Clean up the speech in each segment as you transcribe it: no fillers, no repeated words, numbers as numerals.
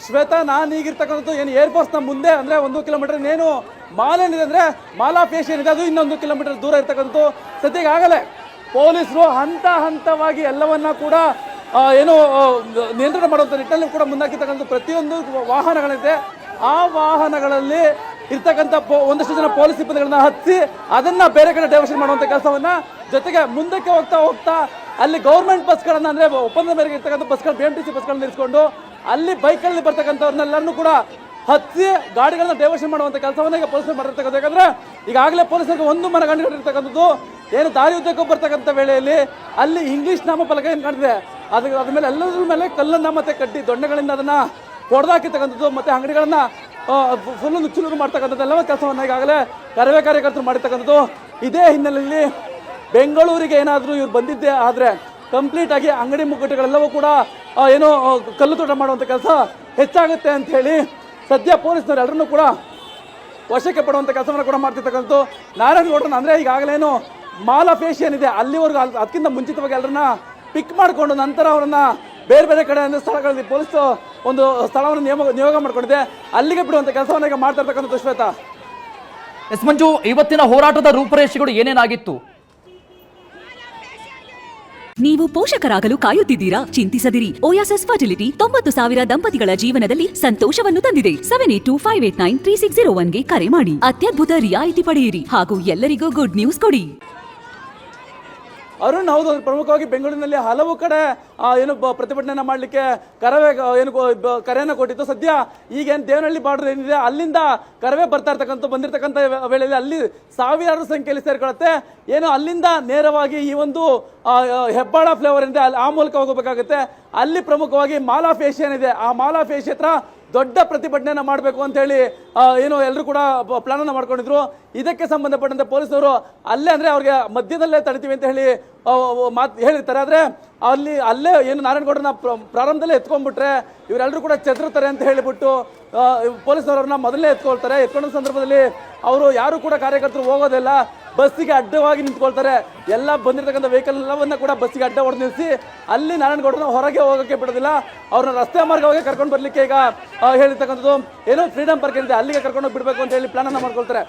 ಶ್ವೇತಾ, ನಾನು ಈಗಿರ್ತಕ್ಕಂಥದ್ದು ಏನು ಏರ್ಫೋರ್ಸ್ನ ಮುಂದೆ ಅಂದರೆ 1 ಕಿಲೋಮೀಟರ್ ಏನು ಮಾಲ್ ಏನಿದೆ ಅಂದರೆ ಮಾಲ್ ಆಫ್ ಏಷ್ಯಾ ಏನಿದೆ ಅದು ಇನ್ನೊಂದು ಕಿಲೋಮೀಟರ್ ದೂರ ಇರ್ತಕ್ಕಂಥದ್ದು. ಸದ್ಯಕ್ಕೆ ಆಗಲೇ ಪೊಲೀಸರು ಹಂತ ಹಂತವಾಗಿ ಎಲ್ಲವನ್ನ ಕೂಡ ಏನು ನಿಯಂತ್ರಣ ಮಾಡುವಂಥ ನಿಟ್ಟಿನಲ್ಲಿ ಕೂಡ ಮುಂದಾಕಿರ್ತಕ್ಕಂಥ ಪ್ರತಿಯೊಂದು ವಾಹನಗಳಿದೆ. ಆ ವಾಹನಗಳಲ್ಲಿ ಇರ್ತಕ್ಕಂಥ ಒಂದಷ್ಟು ಜನ ಪೊಲೀಸ್ ಸಿಬ್ಬಂದಿಗಳನ್ನ ಹಚ್ಚಿ ಅದನ್ನ ಬೇರೆ ಕಡೆ ಡೈವರ್ಷನ್ ಮಾಡುವಂಥ ಕೆಲಸವನ್ನ, ಜೊತೆಗೆ ಮುಂದಕ್ಕೆ ಹೋಗ್ತಾ ಹೋಗ್ತಾ ಅಲ್ಲಿ ಗೌರ್ಮೆಂಟ್ ಬಸ್ಗಳನ್ನ ಅಂದರೆ ಒಪ್ಪಂದ ಮೇರೆಗೆ ಇರ್ತಕ್ಕಂಥ ಬಸ್ಗಳು BMTC ಬಸ್ಗಳನ್ನ ನಿಲ್ಲಿಸ್ಕೊಂಡು ಅಲ್ಲಿ ಬೈಕಲ್ಲಿ ಬರ್ತಕ್ಕಂಥವ್ರನ್ನೆಲ್ಲರನ್ನೂ ಕೂಡ ಹಚ್ಚಿ ಗಾಡಿಗಳನ್ನ ಡೈವರ್ಷನ್ ಮಾಡುವಂಥ ಕೆಲಸವನ್ನ ಈಗ ಪೊಲೀಸರು ಮಾಡಿರ್ತಕ್ಕಂಥ. ಯಾಕಂದ್ರೆ ಈಗಾಗಲೇ ಪೊಲೀಸರಿಗೆ ಒಂದು ಮನಗಂಡಿರ್ತಕ್ಕಂಥದ್ದು ಏನು ದಾರಿ ಉದ್ದಕ್ಕೂ ಬರ್ತಕ್ಕಂಥ ವೇಳೆಯಲ್ಲಿ ಅಲ್ಲಿ ಇಂಗ್ಲಿಷ್ ನಾಮಫಲಕ ಏನು ಕಾಣ್ತಿದೆ ಅದ್ರ ಮೇಲೆ ಎಲ್ಲದ್ರ ಮೇಲೆ ಕಲ್ಲನ್ನ ಮತ್ತೆ ಕಡ್ಡಿ ದೊಣ್ಣೆಗಳಿಂದ ಅದನ್ನ ಹೊಡೆದಾಕಿರ್ತಕ್ಕಂಥದ್ದು, ಮತ್ತೆ ಅಂಗಡಿಗಳನ್ನ ಫುಲ್ ನುಚ್ಚುನೂರು ಮಾಡ್ತಕ್ಕಂಥದ್ದು ಎಲ್ಲ ಕೆಲಸವನ್ನ ಈಗಾಗಲೇ ಕರವೇ ಕಾರ್ಯಕರ್ತರು ಮಾಡಿರ್ತಕ್ಕಂಥದ್ದು. ಇದೇ ಹಿನ್ನೆಲೆಯಲ್ಲಿ ಬೆಂಗಳೂರಿಗೆ ಏನಾದರೂ ಇವ್ರು ಬಂದಿದ್ದೇ ಆದರೆ ಕಂಪ್ಲೀಟ್ ಆಗಿ ಅಂಗಡಿ ಮುಗ್ಗಟ್ಟುಗಳೆಲ್ಲವೂ ಕೂಡ ಏನೋ ಕಲ್ಲು ತೋಟ ಮಾಡುವಂಥ ಕೆಲಸ ಹೆಚ್ಚಾಗುತ್ತೆ ಅಂತ ಹೇಳಿ ಸದ್ಯ ಪೊಲೀಸ್ನವರು ಎಲ್ಲರನ್ನೂ ಕೂಡ ವಶಕ್ಕೆ ಪಡುವಂಥ ಕೆಲಸವನ್ನು ಕೂಡ ಮಾಡ್ತಿರ್ತಕ್ಕಂಥದ್ದು. ನಾರಾಯಣಗೌಡರನ್ನ ಅಂದರೆ ಈಗಾಗಲೇನು ಮಾಲ್ ಆಫ್ ಏಷ್ಯಾ ಏನಿದೆ ಅಲ್ಲಿವರೆಗೂ ಅದಕ್ಕಿಂತ ಮುಂಚಿತವಾಗಿ ಎಲ್ಲರನ್ನ ಪಿಕ್ ಮಾಡಿಕೊಂಡು ನಂತರ ಅವರನ್ನ ಬೇರೆ ಬೇರೆ ಕಡೆ ಸ್ಥಳಗಳಲ್ಲಿ ಪೊಲೀಸ್ ಒಂದು ಸ್ಥಳವನ್ನು ನಿಯೋಗ ಮಾಡಿಕೊಂಡಿದೆ, ಅಲ್ಲಿಗೆ ಬಿಡುವಂಥ ಕೆಲಸವನ್ನು ಈಗ ಮಾಡ್ತಾ ಇರ್ತಕ್ಕಂಥದ್ದು. ಶ್ವೇತಾ, ಎಸ್ ಮಂಜು, ಇವತ್ತಿನ ಹೋರಾಟದ ರೂಪರೇಷೆಗಳು ಏನೇನಾಗಿತ್ತು? ನೀವು ಪೋಷಕರಾಗಲು ಕಾಯುತ್ತಿದ್ದೀರಾ? ಚಿಂತಿಸದಿರಿ. ಓಯಾಸಿಸ್ ಫರ್ಟಿಲಿಟಿ 90,000 ದಂಪತಿಗಳ ಜೀವನದಲ್ಲಿ ಸಂತೋಷವನ್ನು ತಂದಿದೆ. 7825893601ಗೆ ಕರೆ ಮಾಡಿ. ಅತ್ಯದ್ಭುತ ರಿಯಾಯಿತಿ ಪಡೆಯಿರಿ ಹಾಗೂ ಎಲ್ಲರಿಗೂ ಗುಡ್ ನ್ಯೂಸ್ ಕೊಡಿ. ಅರುಣ್, ಹೌದು, ಪ್ರಮುಖವಾಗಿ ಬೆಂಗಳೂರಿನಲ್ಲಿ ಹಲವು ಕಡೆ ಏನು ಪ್ರತಿಭಟನೆಯನ್ನು ಮಾಡಲಿಕ್ಕೆ ಕರವೇ ಏನು ಕರೆಯನ್ನು ಕೊಟ್ಟಿತ್ತು. ಸದ್ಯ ಈಗೇನು ದೇವನಹಳ್ಳಿ ಬಾರ್ಡರ್ ಏನಿದೆ ಅಲ್ಲಿಂದ ಕರವೇ ಬಂದಿರತಕ್ಕಂಥ ವೇಳೆಯಲ್ಲಿ ಅಲ್ಲಿ ಸಾವಿರಾರು ಸಂಖ್ಯೆಯಲ್ಲಿ ಸೇರ್ಕೊಳ್ಳುತ್ತೆ. ಏನು ಅಲ್ಲಿಂದ ನೇರವಾಗಿ ಈ ಒಂದು ಹೆಬ್ಬಾಳ ಫ್ಲೇವರ್ ಏನಿದೆ ಆ ಮೂಲಕ ಹೋಗಬೇಕಾಗುತ್ತೆ. ಅಲ್ಲಿ ಪ್ರಮುಖವಾಗಿ ಮಾಲ್ ಆಫ್ ಏಷ್ಯಾ ಏನಿದೆ ಆ ಮಾಲ್ ಆಫ್ ಏಷ್ಯಾ ಹತ್ರ ದೊಡ್ಡ ಪ್ರತಿಭಟನೆಯನ್ನು ಮಾಡಬೇಕು ಅಂತ ಹೇಳಿ ಏನು ಎಲ್ಲರೂ ಕೂಡ ಪ್ಲಾನ್ ಅನ್ನು ಮಾಡ್ಕೊಂಡಿದ್ರು. ಇದಕ್ಕೆ ಸಂಬಂಧಪಟ್ಟಂತೆ ಪೊಲೀಸರು ಅಲ್ಲೇ ಅಂದರೆ ಅವ್ರಿಗೆ ಮಧ್ಯದಲ್ಲೇ ತಡಿತೀವಿ ಅಂತ ಹೇಳಿ ಹೇಳಿರ್ತಾರೆ. ಆದರೆ ಅಲ್ಲೇ ಏನು ನಾರಾಯಣಗೌಡರನ್ನ ಪ್ರಾರಂಭದಲ್ಲೇ ಎತ್ಕೊಂಡ್ಬಿಟ್ರೆ ಇವರೆಲ್ಲರೂ ಕೂಡ ಚದುರ್ತಾರೆ ಅಂತ ಹೇಳಿಬಿಟ್ಟು ಪೊಲೀಸರವ್ರನ್ನ ಮೊದಲೇ ಎತ್ಕೊಂಡ ಸಂದರ್ಭದಲ್ಲಿ ಅವರು ಯಾರು ಕೂಡ ಕಾರ್ಯಕರ್ತರು ಹೋಗೋದಿಲ್ಲ, ಬಸ್ಸಿಗೆ ಅಡ್ಡವಾಗಿ ನಿಂತ್ಕೊಳ್ತಾರೆ. ಎಲ್ಲ ಬಂದಿರತಕ್ಕಂಥ ವೆಹಿಕಲ್ ಎಲ್ಲವನ್ನ ಕೂಡ ಬಸ್ಸಿಗೆ ಅಡ್ಡ ಹೊಡೆದು ನಿಲ್ಲಿಸಿ ಅಲ್ಲಿ ನಾರಾಯಣಗೌಡರನ್ನ ಹೊರಗೆ ಹೋಗೋಕ್ಕೆ ಬಿಡೋದಿಲ್ಲ, ಅವ್ರನ್ನ ರಸ್ತೆ ಮಾರ್ಗವಾಗಿ ಕರ್ಕೊಂಡು ಬರಲಿಕ್ಕೆ ಈಗ ಹೇಳಿರ್ತಕ್ಕಂಥದ್ದು ಏನೋ ಫ್ರೀಡಮ್ ಪಾರ್ಕ್ ಏನಿದೆ ಅಲ್ಲಿಗೆ ಕರ್ಕೊಂಡೋಗಿ ಬಿಡಬೇಕು ಅಂತ ಹೇಳಿ ಪ್ಲಾನನ್ನು ಮಾಡ್ಕೊಳ್ತಾರೆ.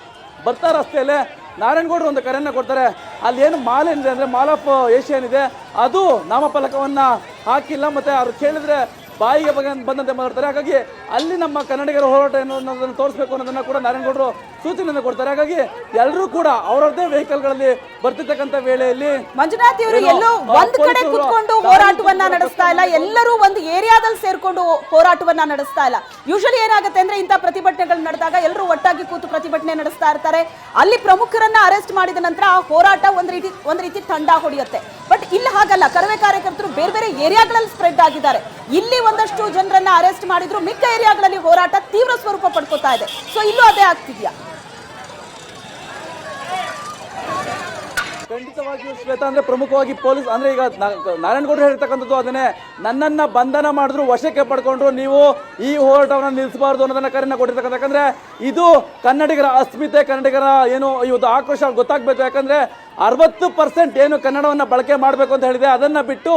ಬರ್ತಾ ರಸ್ತೆಯಲ್ಲೇ ನಾರಾಯಣಗೌಡರು ಒಂದು ಕರೆಯನ್ನು ಕೊಡ್ತಾರೆ. ಅಲ್ಲಿ ಏನು ಮಾಲ್ ಏನಿದೆ ಅಂದರೆ ಮಾಲ್ ಆಫ್ ಏಷ್ಯಾ ಏನಿದೆ ಅದು ನಾಮಫಲಕವನ್ನು ಹಾಕಿಲ್ಲ, ಮತ್ತು ಅವ್ರು ಕೇಳಿದ್ರೆ ಬಾಯಿಗೆ ಬಂದಂತೆ ಮಾತಾಡ್ತಾರೆ. ಹಾಗಾಗಿ ಅಲ್ಲಿ ನಮ್ಮ ಕನ್ನಡಿಗರ ಹೋರಾಟ ಅನ್ನೋದನ್ನು ತೋರಿಸಬೇಕು ಅನ್ನೋದನ್ನು ಕೂಡ ನಾರಾಯಣಗೌಡರು ಸೂಚನೆಯನ್ನು ಕೊಡ್ತಾರೆ. ಹಾಗಾಗಿ ಎಲ್ಲರೂ ಕೂಡ ಅವರದ್ದೇ ವೆಹಿಕಲ್ಗಳಲ್ಲಿ ಬರ್ತಿರ್ತಕ್ಕಂಥ ವೇಳೆಯಲ್ಲಿ ಮಂಜುನಾಥ್ ಇವರು ಎಲ್ಲೋ ಒಂದ್ ಕಡೆ ಕುತ್ಕೊಂಡು ಹೋರಾಟವನ್ನ ನಡೆಸ್ತಾ ಇಲ್ಲ, ಎಲ್ಲರೂ ಒಂದು ಏರಿಯಾದಲ್ಲಿ ಸೇರ್ಕೊಂಡು ಹೋರಾಟವನ್ನ ನಡೆಸ್ತಾ ಇಲ್ಲ. ಯೂಶಲಿ ಏನಾಗುತ್ತೆ ಅಂದ್ರೆ ಇಂಥ ಪ್ರತಿಭಟನೆಗಳು ನಡೆದಾಗ ಎಲ್ಲರೂ ಒಟ್ಟಾಗಿ ಕೂತು ಪ್ರತಿಭಟನೆ ನಡೆಸ್ತಾ ಇರ್ತಾರೆ. ಅಲ್ಲಿ ಪ್ರಮುಖರನ್ನ ಅರೆಸ್ಟ್ ಮಾಡಿದ ನಂತರ ಆ ಹೋರಾಟ ಒಂದ್ ರೀತಿ ತಂಡ ಹೊಡೆಯುತ್ತೆ. ಬಟ್ ಇಲ್ಲಿ ಹಾಗಲ್ಲ, ಕರವೇ ಕಾರ್ಯಕರ್ತರು ಬೇರೆ ಬೇರೆ ಏರಿಯಾಗಳಲ್ಲಿ ಸ್ಪ್ರೆಡ್ ಆಗಿದ್ದಾರೆ. ಇಲ್ಲಿ ಒಂದಷ್ಟು ಜನರನ್ನ ಅರೆಸ್ಟ್ ಮಾಡಿದ್ರು, ಮಿಕ್ಕ ಏರಿಯಾಗಳಲ್ಲಿ ಹೋರಾಟ ತೀವ್ರ ಸ್ವರೂಪ ಪಡ್ಕೋತಾ ಇದೆ. ಸೊ ಇಲ್ಲೂ ಅದೇ ಆಗ್ತಿದ್ಯಾ? ಖಂಡಿತವಾಗಿಯೂ ಶ್ವೇತಾ, ಅಂದರೆ ಪ್ರಮುಖವಾಗಿ ಪೊಲೀಸ್ ಅಂದರೆ ಈಗ ನಾರಾಯಣಗೌಡರು ಹೇಳ್ತಕ್ಕಂಥದ್ದು ಅದನ್ನೇ, ನನ್ನನ್ನು ಬಂಧನ ಮಾಡಿದ್ರು ವಶಕ್ಕೆ ಪಡ್ಕೊಂಡ್ರು ನೀವು ಈ ಹೋರಾಟವನ್ನು ನಿಲ್ಲಿಸಬಾರ್ದು ಅನ್ನೋದನ್ನ ಕರೆಯನ್ನು ಕೊಟ್ಟಿರ್ತಕ್ಕಂಥ. ಯಾಕಂದರೆ ಇದು ಕನ್ನಡಿಗರ ಅಸ್ಮಿತೆ, ಕನ್ನಡಿಗರ ಏನು ಇವತ್ತು ಆಕ್ರೋಶ ಗೊತ್ತಾಗಬೇಕು. ಯಾಕಂದರೆ 60% ಏನು ಕನ್ನಡವನ್ನು ಬಳಕೆ ಮಾಡಬೇಕು ಅಂತ ಹೇಳಿದೆ ಅದನ್ನು ಬಿಟ್ಟು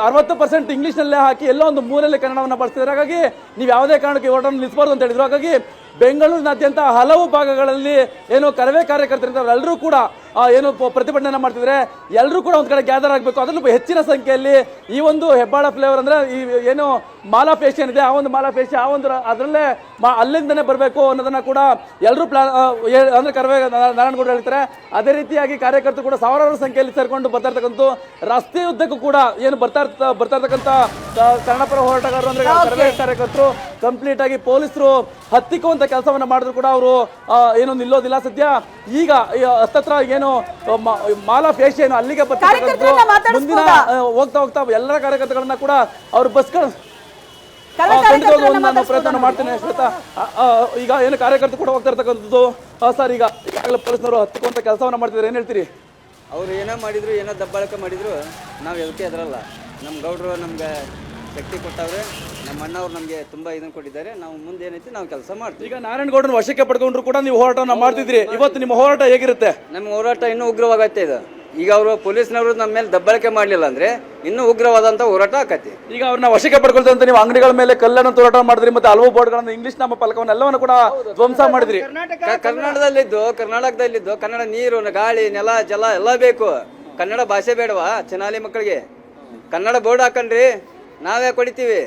60% ಇಂಗ್ಲೀಷ್ನಲ್ಲೇ ಹಾಕಿ ಎಲ್ಲೋ ಒಂದು ಮೂಲೆಯಲ್ಲಿ ಕನ್ನಡವನ್ನು ಬಳಸ್ತಿದ್ದಾರೆ. ಹಾಗಾಗಿ ನೀವು ಯಾವುದೇ ಕಾರಣಕ್ಕೆ ಹೋರಾಟವನ್ನು ನಿಲ್ಲಿಸಬಾರ್ದು ಅಂತ ಹೇಳಿದ್ರು. ಹಾಗಾಗಿ ಬೆಂಗಳೂರಿನಾದ್ಯಂತ ಹಲವು ಭಾಗಗಳಲ್ಲಿ ಏನು ಕರವೇ ಕಾರ್ಯಕರ್ತರಿದ್ದಾರೆ ಎಲ್ಲರೂ ಕೂಡ ಏನು ಪ್ರತಿಭಟನೆ ಮಾಡ್ತಿದ್ರೆ ಎಲ್ಲರೂ ಕೂಡ ಒಂದು ಕಡೆ ಗ್ಯಾದರ್ ಆಗಬೇಕು. ಅದರಲ್ಲೂ ಹೆಚ್ಚಿನ ಸಂಖ್ಯೆಯಲ್ಲಿ ಈ ಒಂದು ಹೆಬ್ಬಾಳ ಫ್ಲೇವರ್ ಅಂದರೆ ಈ ಏನು ಮಾಲ್ ಆಫ್ ಏಷ್ಯಾ ಇದೆ ಆ ಒಂದು ಮಾಲ್ ಆಫ್ ಏಷ್ಯಾ ಆ ಒಂದು ಅದರಲ್ಲೇ ಅಲ್ಲಿಂದನೇ ಬರಬೇಕು ಅನ್ನೋದನ್ನ ಕೂಡ ಎಲ್ಲರೂ ಪ್ಲಾನ್ ಅಂದರೆ ಕರವೇ ನಾರಾಯಣಗೌಡರು ಹೇಳ್ತಾರೆ. ಅದೇ ರೀತಿಯಾಗಿ ಕಾರ್ಯಕರ್ತರು ಕೂಡ ಸಾವಿರಾರು ಸಂಖ್ಯೆಯಲ್ಲಿ ಸೇರ್ಕೊಂಡು ಬರ್ತಾ ಇರ್ತಕ್ಕಂಥ ರಸ್ತೆಯುದ್ದಕ್ಕೂ ಕೂಡ ಏನು ಬರ್ತಾ ಇರ್ತಕ್ಕಂಥ ಕನ್ನಡಪರ ಹೋರಾಟಗಾರರು ಅಂದರೆ ಕರವೇ ಕಾರ್ಯಕರ್ತರು ಕಂಪ್ಲೀಟ್ ಆಗಿ ಪೊಲೀಸರು ಹತ್ತಿಕ್ಕುವಂಥ ಕೆಲಸವನ್ನು ಮಾಡಿದ್ರು ಕೂಡ ಅವರು ಏನು ನಿಲ್ಲೋದಿಲ್ಲ. ಸದ್ಯ ಈಗ ಹತ್ತತ್ರ ಏನು ಮಾಲ್ ಆಫ್ ಏಷ್ಯಾ ಏನು ಅಲ್ಲಿಗೆ ಬರ್ತಿರ್ತಕ್ಕಂಥ ಮುಂದಿನ ಹೋಗ್ತಾ ಎಲ್ಲರ ಕಾರ್ಯಕರ್ತಗಳನ್ನ ಕೂಡ ಅವ್ರ ಬಸ್ಗಳು ಪ್ರಯತ್ನ ಮಾಡ್ತೇನೆ. ಶ್ವೇತಾ, ಈಗ ಏನು ಕಾರ್ಯಕರ್ತರು ಕೂಡ ಹೋಗ್ತಾ ಇರ್ತಕ್ಕಂಥದ್ದು ಸರ್, ಈಗ ಈಗಾಗಲೇ ಪೊಲೀಸ್ನವರು ಹತ್ತಿಕ್ಕುವಂಥ ಕೆಲಸವನ್ನು ಮಾಡ್ತಿದ್ದಾರೆ, ಏನು ಹೇಳ್ತೀರಿ? ಅವ್ರು ಏನೋ ಮಾಡಿದ್ರು, ಏನೋ ದಬ್ಬಾಳಿಕೆ ಮಾಡಿದ್ರು, ನಾವು ಎದಕ್ಕೆ ಅದರಲ್ಲ. ನಮ್ಮ ಗೌಡ್ರು ನಮ್ಗೆ ಶಕ್ತಿ ಕೊಟ್ಟವ್ರೆ, ನಮ್ಮ ಅಣ್ಣವ್ರು ನಮಗೆ ತುಂಬಾ ಇದನ್ನು ಕೊಟ್ಟಿದ್ದಾರೆ. ನಾವು ಮುಂದೆ ಏನೈತಿ ನಾವು ಕೆಲಸ ಮಾಡ್ತೀವಿ. ಈಗ ನಾರಾಯಣಗೌಡರನ್ನ ವಶಕ್ಕೆ ಪಡ್ಕೊಂಡ್ರು ಕೂಡ ನೀವು ಹೋರಾಟವನ್ನು ಮಾಡ್ತಿದ್ರಿ, ಇವತ್ತು ನಿಮ್ಮ ಹೋರಾಟ ಹೇಗಿರುತ್ತೆ? ನಮ್ಮ ಹೋರಾಟ ಇನ್ನೂ ಉಗ್ರವಾಗತ್ತೆ. ಇದು ಈಗ ಅವರು ಪೊಲೀಸ್ನವರು ನಮ್ಮ ಮೇಲೆ ದಬ್ಬಾಳಿಕೆ ಮಾಡಲಿಲ್ಲ ಅಂದ್ರೆ ಇನ್ನೂ ಉಗ್ರವಾದಂಥ ಹೋರಾಟ ಆಕತಿ. ಈಗ ಅವ್ರನ್ನ ವಶಕ್ಕೆ ಪಡ್ಕೊಳ್ತಂತ ನೀವು ಅಂಗಡಿಗಳ ಮೇಲೆ ಕಲ್ಲನ್ನು ತೋರಾಟ ಮಾಡಿದ್ರಿ, ಮತ್ತೆ ಹಲವು ಬೋರ್ಡ್ಗಳನ್ನು ಇಂಗ್ಲಿಷ್ ನಾಮ ಫಲಕವನ್ನು ಎಲ್ಲವನ್ನು ಕೂಡ ಧ್ವಂಸ ಮಾಡಿದ್ರಿ. ಕರ್ನಾಟಕದಲ್ಲಿದ್ದು ಕನ್ನಡ ನೀರು, ಗಾಳಿ, ನೆಲ, ಜಲ ಎಲ್ಲ ಬೇಕು. ಕನ್ನಡ ಭಾಷೆ ಬೇಡವಾ ಚೆನಾಲಿ ಮಕ್ಕಳಿಗೆ? ಕನ್ನಡ ಬೋರ್ಡ್ ಹಾಕಣ್ರಿ, ನಾವೇ ಕೊಡಿತೀವಿ.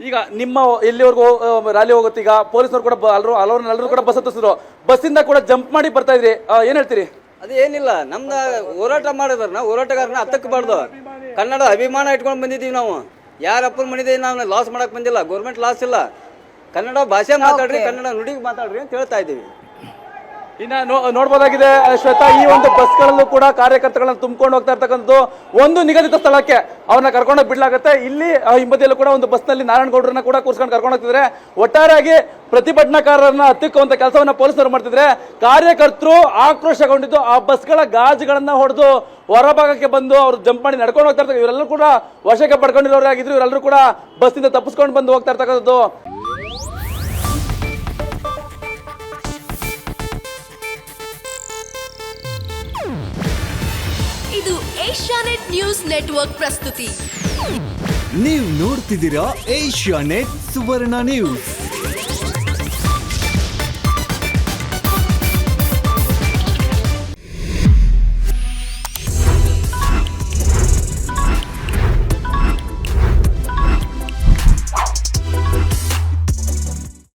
ಈಗ ನಿಮ್ಮ ಎಲ್ಲಿವರೆಗೂ ರ್ಯಾಲಿ ಹೋಗುತ್ತೆ, ಈಗ ಪೊಲೀಸರು ಕೂಡ ಎಲ್ಲರೂ ಕೂಡ ಬಸ್ ಹತ್ತಿಸಿದ್ರು, ಬಸ್ಸಿಂದ ಕೂಡ ಜಂಪ್ ಮಾಡಿ ಬರ್ತಾ ಇದ್ರಿ, ಏನ್ ಹೇಳ್ತೀರಿ? ಅದು ಏನಿಲ್ಲ, ನಮ್ದು ಹೋರಾಟ ಮಾಡಿದ್ರನ್ನ ಹೋರಾಟಗಾರನ ಹತ್ತಕ್ಕಬಾರ್ದು. ಕನ್ನಡ ಅಭಿಮಾನ ಇಟ್ಕೊಂಡು ಬಂದಿದ್ದೀವಿ ನಾವು. ಯಾರ ಅಪ್ಪನ ಮನಿದೆ ನಾವು ಲಾಸ್ ಮಾಡಕ್ ಬಂದಿಲ್ಲ, ಗೌರ್ಮೆಂಟ್ ಲಾಸ್ ಇಲ್ಲ. ಕನ್ನಡ ಭಾಷೆ ಮಾತಾಡ್ರಿ, ಕನ್ನಡ ನುಡಿಗೆ ಮಾತಾಡ್ರಿ ಅಂತ ಹೇಳ್ತಾ ಇದ್ದೀವಿ. ಇನ್ನ ನೋಡ್ಬೋದಾಗಿದೆ ಶ್ವೇತಾ, ಈ ಒಂದು ಬಸ್ಗಳಲ್ಲೂ ಕೂಡ ಕಾರ್ಯಕರ್ತಗಳನ್ನ ತುಂಬಿಕೊಂಡು ಹೋಗ್ತಾ ಇರ್ತಕ್ಕಂಥದ್ದು ಒಂದು ನಿಗದಿತ ಸ್ಥಳಕ್ಕೆ ಅವ್ರನ್ನ ಕರ್ಕೊಂಡೋಗಿ ಬಿಡ್ಲಾಗುತ್ತೆ. ಇಲ್ಲಿ ಹಿಂಬದಿಯಲ್ಲೂ ಕೂಡ ಒಂದು ಬಸ್ನಲ್ಲಿ ನಾರಾಯಣಗೌಡರನ್ನ ಕೂಡ ಕೂರ್ಸ್ಕೊಂಡು ಕರ್ಕೊಂಡು ಹೋಗ್ತಿದ್ರೆ, ಒಟ್ಟಾರೆಯಾಗಿ ಪ್ರತಿಭಟನಾಕಾರರನ್ನ ಹತ್ತಿಕ್ಕುವಂತ ಕೆಲಸವನ್ನ ಪೊಲೀಸರು ಮಾಡ್ತಿದ್ರೆ, ಕಾರ್ಯಕರ್ತರು ಆಕ್ರೋಶಗೊಂಡಿದ್ದು ಆ ಬಸ್ಗಳ ಗಾಜುಗಳನ್ನ ಹೊಡೆದು ಹೊರಭಾಗಕ್ಕೆ ಬಂದು ಅವ್ರು ಜಂಪ್ ಮಾಡಿ ನಡ್ಕೊಂಡು ಹೋಗ್ತಾ ಇರ್ತಾರೆ. ಇವರೆಲ್ಲರೂ ಕೂಡ ವಶಕ್ಕೆ ಪಡ್ಕೊಂಡಿರೋರಾಗಿದ್ರು, ಇವರೆಲ್ಲರೂ ಕೂಡ ಬಸ್ಸಿಂದ ತಪ್ಪಿಸ್ಕೊಂಡು ಬಂದು ಹೋಗ್ತಾ ಇರ್ತಕ್ಕಂಥದ್ದು. ಇದು ಏಷ್ಯಾನೆಟ್ ನ್ಯೂಸ್ ನೆಟ್ವರ್ಕ್ ಪ್ರಸ್ತುತಿ. ನೀವು ನೋಡ್ತಿದ್ದೀರಾ ಏಷ್ಯಾನೆಟ್ ಸುವರ್ಣ ನ್ಯೂಸ್.